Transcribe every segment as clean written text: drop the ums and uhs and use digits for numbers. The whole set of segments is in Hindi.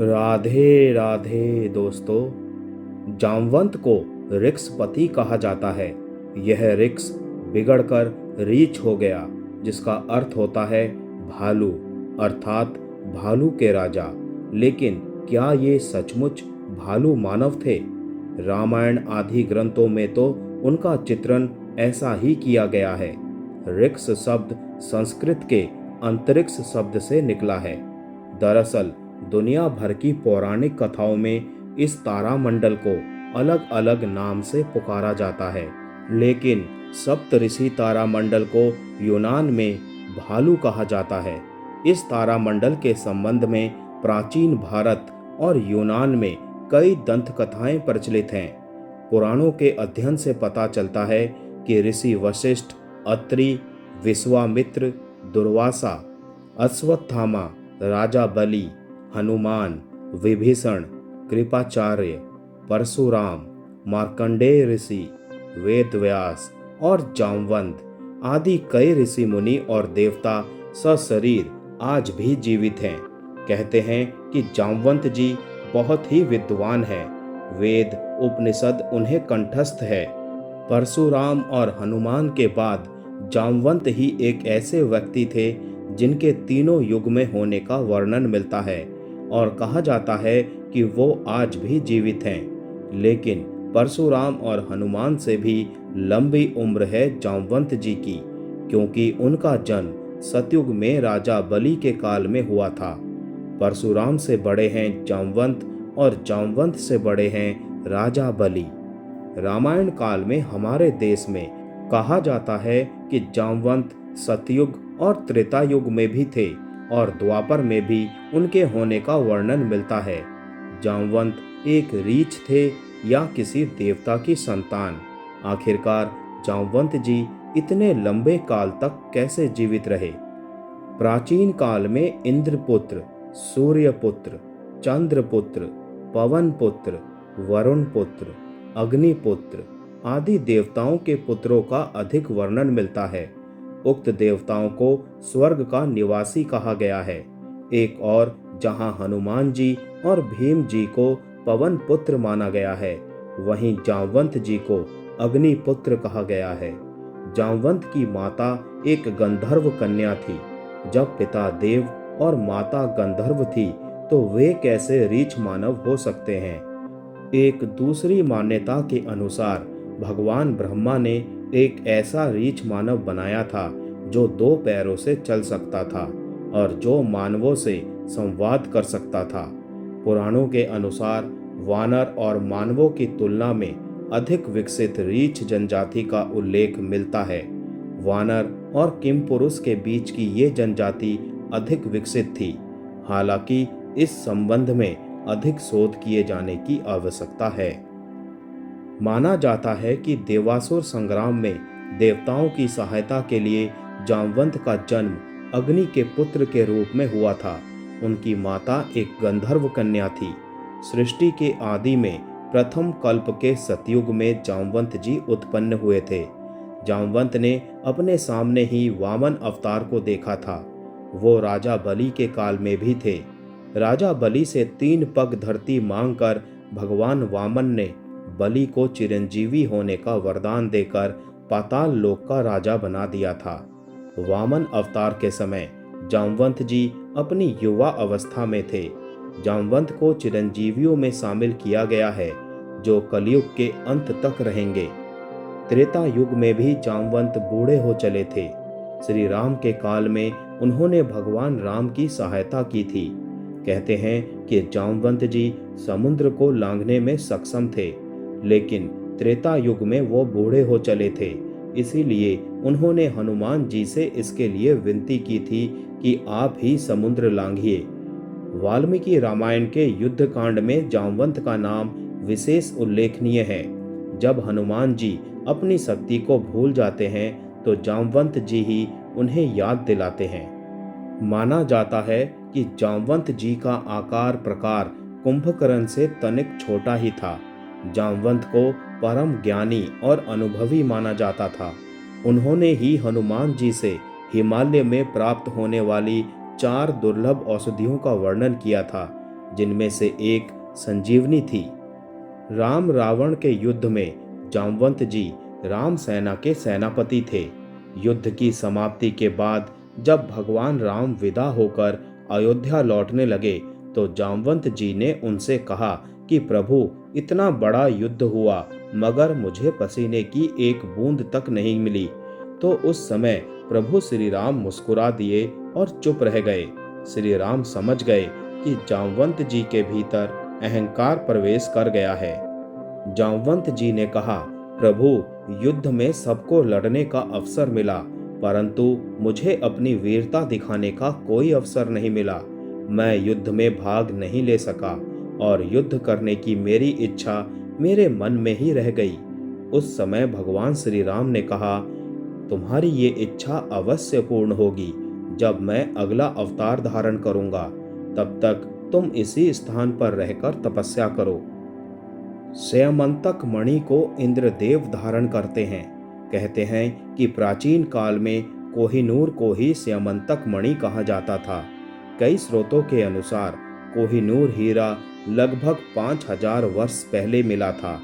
राधे राधे दोस्तों। जामवंत को ऋक्सपति कहा जाता है। यह ऋक्स बिगड़कर रीछ हो गया, जिसका अर्थ होता है भालू, अर्थात भालू के राजा। लेकिन क्या ये सचमुच भालू मानव थे? रामायण आदि ग्रंथों में तो उनका चित्रण ऐसा ही किया गया है। ऋक्स शब्द संस्कृत के अंतरिक्ष शब्द से निकला है। दरअसल दुनिया भर की पौराणिक कथाओं में इस तारामंडल को अलग अलग नाम से पुकारा जाता है, लेकिन सप्तऋषि तारामंडल को यूनान में भालू कहा जाता है। इस तारामंडल के संबंध में प्राचीन भारत और यूनान में कई दंत कथाएं प्रचलित हैं। पुराणों के अध्ययन से पता चलता है कि ऋषि वशिष्ठ, अत्रि, विश्वामित्र, दुर्वासा, अश्वत्थामा, राजा बलि, हनुमान, विभीषण, कृपाचार्य, परशुराम, मार्कंडेय ऋषि, वेदव्यास और जामवंत आदि कई ऋषि मुनि और देवता सशरीर आज भी जीवित हैं। कहते हैं कि जामवंत जी बहुत ही विद्वान हैं। वेद उपनिषद उन्हें कंठस्थ है। परशुराम और हनुमान के बाद जामवंत ही एक ऐसे व्यक्ति थे जिनके तीनों युग में होने का वर्णन मिलता है और कहा जाता है कि वो आज भी जीवित हैं। लेकिन परशुराम और हनुमान से भी लंबी उम्र है जामवंत जी की, क्योंकि उनका जन्म सतयुग में राजा बलि के काल में हुआ था। परशुराम से बड़े हैं जामवंत और जामवंत से बड़े हैं राजा बलि। रामायण काल में हमारे देश में कहा जाता है कि जामवंत सतयुग और त्रेता युग में भी थे और द्वापर में भी उनके होने का वर्णन मिलता है। जामवंत एक रीछ थे या किसी देवता की संतान? आखिरकार जामवंत जी इतने लंबे काल तक कैसे जीवित रहे? प्राचीन काल में इंद्रपुत्र, सूर्यपुत्र, चंद्रपुत्र, पवन पुत्र, वरुण पुत्र, अग्निपुत्र आदि देवताओं के पुत्रों का अधिक वर्णन मिलता है। उक्त देवताओं को स्वर्ग का निवासी कहा गया है। एक और जहां हनुमान जी और भीम जी को पवन पुत्र माना गया है, वहीं जामवंत जी को अग्नि पुत्र कहा गया है। जामवंत की माता एक गंधर्व कन्या थी। जब पिता देव और माता गंधर्व थी तो वे कैसे रीछ मानव हो सकते हैं? एक दूसरी मान्यता के अनुसार भगवान ब्रह्मा ने एक ऐसा रीछ मानव बनाया था जो 2 पैरों से चल सकता था और जो मानवों से संवाद कर सकता था। पुराणों के अनुसार वानर और मानवों की तुलना में अधिक विकसित रीछ जनजाति का उल्लेख मिलता है। वानर और किमपुरुष के बीच की ये जनजाति अधिक विकसित थी। हालांकि इस संबंध में अधिक शोध किए जाने की आवश्यकता है। माना जाता है कि देवासुर संग्राम में देवताओं की सहायता के लिए जामवंत का जन्म अग्नि के पुत्र के रूप में हुआ था। उनकी माता एक गंधर्व कन्या थी। सृष्टि के आदि में प्रथम कल्प के सतयुग में जामवंत जी उत्पन्न हुए थे। जामवंत ने अपने सामने ही वामन अवतार को देखा था। वो राजा बलि के काल में भी थे। राजा बलि से 3 पग धरती मांगकर भगवान वामन ने बलि को चिरंजीवी होने का वरदान देकर पाताल लोक का राजा बना दिया था। वामन अवतार के समय जामवंत जी अपनी युवा अवस्था में थे। जामवंत को चिरंजीवियों में शामिल किया गया है जो कलयुग के अंत तक रहेंगे। त्रेता युग में भी जामवंत बूढ़े हो चले थे। श्री राम के काल में उन्होंने भगवान राम की सहायता की थी। कहते हैं कि जामवंत जी समुद्र को लांघने में सक्षम थे, लेकिन त्रेता युग में वो बूढ़े हो चले थे। इसीलिए उन्होंने हनुमान जी से इसके लिए विनती की थी कि आप ही समुद्र लांघिए। वाल्मीकि रामायण के युद्ध कांड में जामवंत का नाम विशेष उल्लेखनीय है। जब हनुमान जी अपनी शक्ति को भूल जाते हैं तो जामवंत जी ही उन्हें याद दिलाते हैं। माना जाता है कि जामवंत जी का आकार प्रकार कुंभकर्ण से तनिक छोटा ही था। जामवंत को परम ज्ञानी और अनुभवी माना जाता था। उन्होंने ही हनुमान जी से हिमालय में प्राप्त होने वाली 4 दुर्लभ औषधियों का वर्णन किया था, जिनमें से एक संजीवनी थी। राम रावण के युद्ध में जामवंत जी राम सेना के सेनापति थे। युद्ध की समाप्ति के बाद जब भगवान राम विदा होकर अयोध्या लौटने लगे तो जामवंत जी ने उनसे कहा कि प्रभु, इतना बड़ा युद्ध हुआ मगर मुझे पसीने की एक बूंद तक नहीं मिली। तो उस समय प्रभु श्री राम मुस्कुरा दिए और चुप रह गए। श्री राम समझ गए कि जामवंत जी के भीतर अहंकार प्रवेश कर गया है। जामवंत जी ने कहा, प्रभु, युद्ध में सबको लड़ने का अवसर मिला, परंतु मुझे अपनी वीरता दिखाने का कोई अवसर नहीं मिला। मैं युद्ध में भाग नहीं ले सका और युद्ध करने की मेरी इच्छा मेरे मन में ही रह गई। उस समय भगवान श्री राम ने कहा, तुम्हारी ये इच्छा अवश्य पूर्ण होगी जब मैं अगला अवतार धारण करूंगा। तब तक तुम इसी स्थान पर रहकर तपस्या करो। स्यमंतक मणि को इंद्रदेव धारण करते हैं। कहते हैं कि प्राचीन काल में कोहिनूर को ही स्यमंतक मणि कहा जाता था। कई स्रोतों के अनुसार कोहिनूर हीरा लगभग 5000 वर्ष पहले मिला था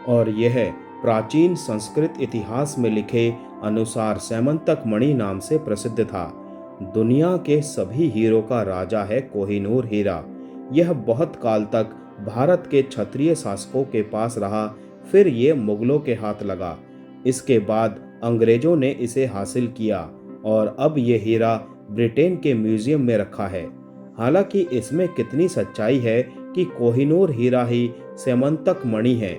और यह प्राचीन संस्कृत इतिहास में लिखे अनुसार स्यमंतक मणि नाम से प्रसिद्ध था। दुनिया के सभी हीरों का राजा है कोहिनूर हीरा। यह बहुत काल तक भारत के क्षत्रिय शासकों के पास रहा, फिर ये मुगलों के हाथ लगा। इसके बाद अंग्रेजों ने इसे हासिल किया और अब ये हीरा ब्रिटेन के म्यूजियम में रखा है। हालांकि इसमें कितनी सच्चाई है कि कोहिनूर हीरा ही स्यमंतक मणि है,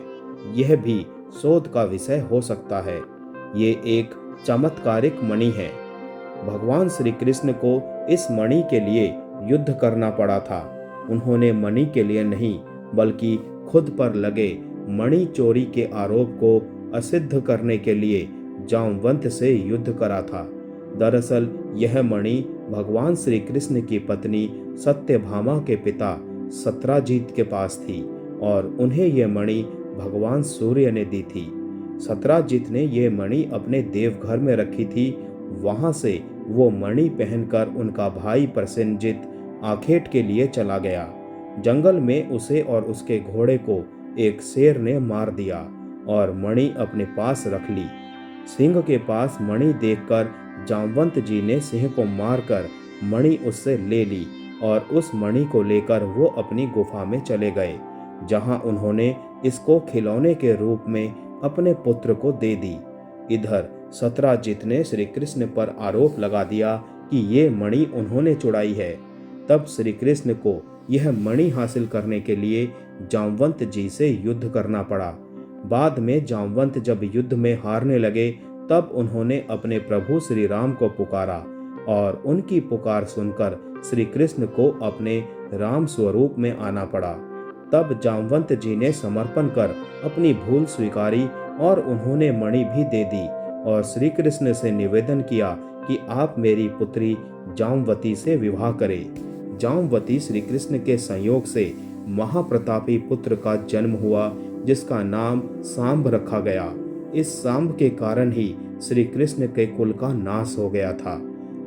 यह भी शोध का विषय हो सकता है। ये एक चमत्कारिक मणि है। भगवान श्री कृष्ण को इस मणि के लिए युद्ध करना पड़ा था। उन्होंने मणि के लिए नहीं बल्कि खुद पर लगे मणि चोरी के आरोप को असिद्ध करने के लिए जामवंत से युद्ध करा था। दरअसल यह मणि भगवान श्री कृष्ण की पत्नी सत्यभामा के पिता सत्राजित के पास थी और उन्हें यह मणि भगवान सूर्य ने दी थी। सत्राजित ने यह मणि अपने देवघर में रखी थी। वहां से वो मणि पहनकर उनका भाई प्रसेनजित आखेट के लिए चला गया। जंगल में उसे और उसके घोड़े को एक शेर ने मार दिया और मणि अपने पास रख ली। सिंह के पास मणि देखकर जामवंत जी ने सिंह को मारकर मणि उससे ले ली और उस मणि को लेकर वो अपनी गुफा में चले गए, जहां उन्होंने इसको खिलौने के रूप में अपने पुत्र को दे दी। इधर सत्राजित ने श्री कृष्ण पर आरोप लगा दिया कि ये मणि उन्होंने चुराई है। तब श्री कृष्ण को यह मणि हासिल करने के लिए जामवंत जी से युद्ध करना पड़ा। बाद में जामवंत जब युद्ध में हारने लगे तब उन्होंने अपने प्रभु श्री राम को पुकारा और उनकी पुकार सुनकर श्री कृष्ण को अपने राम स्वरूप में आना पड़ा। तब जामवंत जी ने समर्पण कर अपनी भूल स्वीकारी और उन्होंने मणि भी दे दी और श्री कृष्ण से निवेदन किया कि आप मेरी पुत्री जामवती से विवाह करें। जामवती श्री कृष्ण के संयोग से महाप्रतापी पुत्र का जन्म हुआ, जिसका नाम सांब रखा गया। इस सांब के कारण ही श्री कृष्ण के कुल का नाश हो गया था।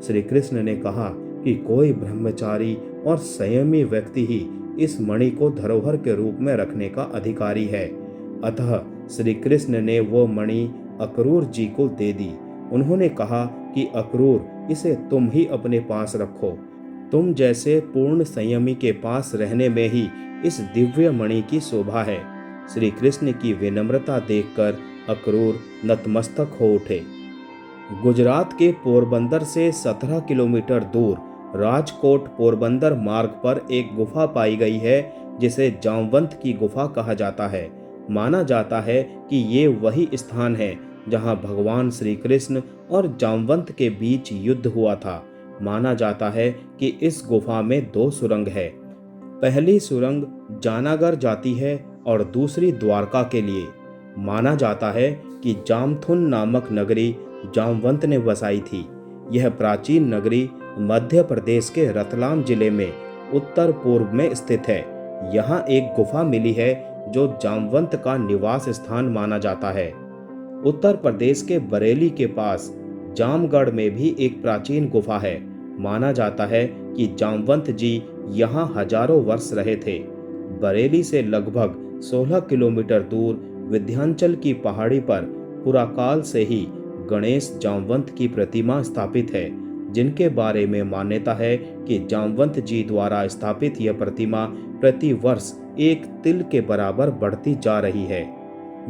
श्री कृष्ण ने कहा कि कोई ब्रह्मचारी और संयमी व्यक्ति ही इस मणि को धरोहर के रूप में रखने का अधिकारी है। अतः श्री कृष्ण ने वो मणि अक्रूर जी को दे दी। उन्होंने कहा कि अक्रूर, इसे तुम ही अपने पास रखो। तुम जैसे पूर्ण संयमी के पास रहने में ही इस दिव्य मणि की शोभा है। श्री कृष्ण की विनम्रता देखकर अक्रूर नतमस्तक हो उठे। गुजरात के पोरबंदर से 17 किलोमीटर दूर राजकोट पोरबंदर मार्ग पर एक गुफा पाई गई है, जिसे जामवंत की गुफा कहा जाता है। माना जाता है कि ये वही स्थान है जहां भगवान श्री कृष्ण और जामवंत के बीच युद्ध हुआ था। माना जाता है कि इस गुफा में 2 सुरंग है। पहली सुरंग जानागर जाती है और दूसरी द्वारका के लिए। माना जाता है कि जामथुन नामक नगरी जामवंत ने बसाई थी। यह प्राचीन नगरी मध्य प्रदेश के रतलाम जिले में उत्तर पूर्व में स्थित है। यहाँ एक गुफा मिली है जो जामवंत का निवास स्थान माना जाता है। उत्तर प्रदेश के बरेली के पास जामगढ़ में भी एक प्राचीन गुफा है। माना जाता है कि जामवंत जी यहाँ हजारों वर्ष रहे थे। बरेली से लगभग 16 किलोमीटर दूर विंध्याचल की पहाड़ी पर पुराकाल से ही गणेश जामवंत की प्रतिमा स्थापित है, जिनके बारे में मान्यता है कि जामवंत जी द्वारा स्थापित यह प्रतिमा प्रति वर्ष एक तिल के बराबर बढ़ती जा रही है।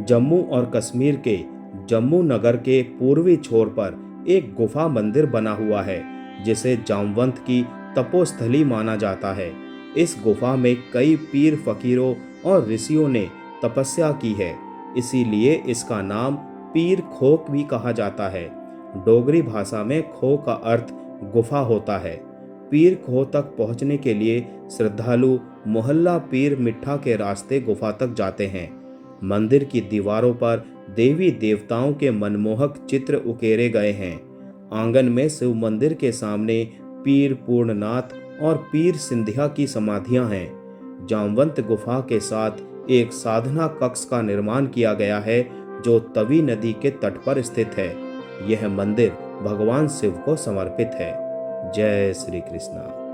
जम्मू और कश्मीर के जम्मू नगर के पूर्वी छोर पर एक गुफा मंदिर बना हुआ है, जिसे जामवंत की तपोस्थली माना जाता है। इस गुफा में कई पीर फकीरों और ऋषियों ने तपस्या की है, इसीलिए इसका नाम पीर खोक भी कहा जाता है। डोगरी भाषा में खो का अर्थ गुफा होता है। पीर खो तक पहुंचने के लिए श्रद्धालु मोहल्ला पीर मिठा के रास्ते गुफा तक जाते हैं। मंदिर की दीवारों पर देवी देवताओं के मनमोहक चित्र उकेरे गए हैं। आंगन में शिव मंदिर के सामने पीर पूर्णनाथ और पीर सिंधिया की समाधियां हैं। जामवंत गुफा के साथ एक साधना कक्ष का निर्माण किया गया है, जो तवी नदी के तट पर स्थित है। यह मंदिर भगवान शिव को समर्पित है। जय श्री कृष्णा।